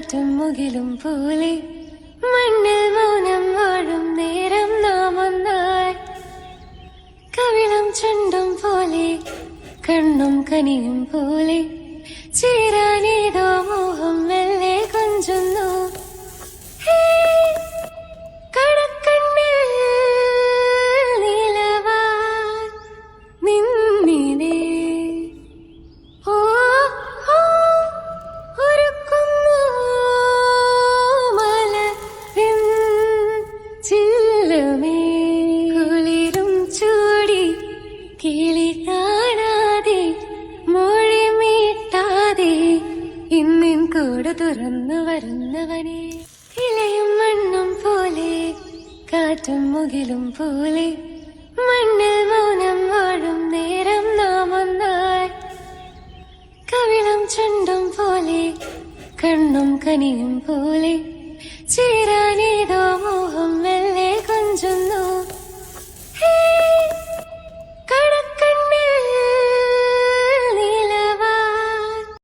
കാറ്റും മുകിലും പോലെ മണ്ണിൽ മൗനം വാഴും നേരം നാം ഒന്നായി. കവിളം ചുണ്ടും പോലെ കണ്ണും കനിയും പോലെ ചേരാനേതോ മോഹം മെല്ലെ കൊഞ്ചുന്നു. കിളി കാണാതെ മൊഴി മീട്ടാതെ ഇന്നിൻ കൂട് തുറന്നു വരുന്നവനെ. ഇലയും മണ്ണും പോലെ കാറ്റും മുകിലും പോലെ മണ്ണിൽ മൗനം വാഴും നേരം നാം ഒന്നായി. കവിളം ചുണ്ടും പോലെ കണ്ണും കനിയും പോലെ ചേരാനേതോ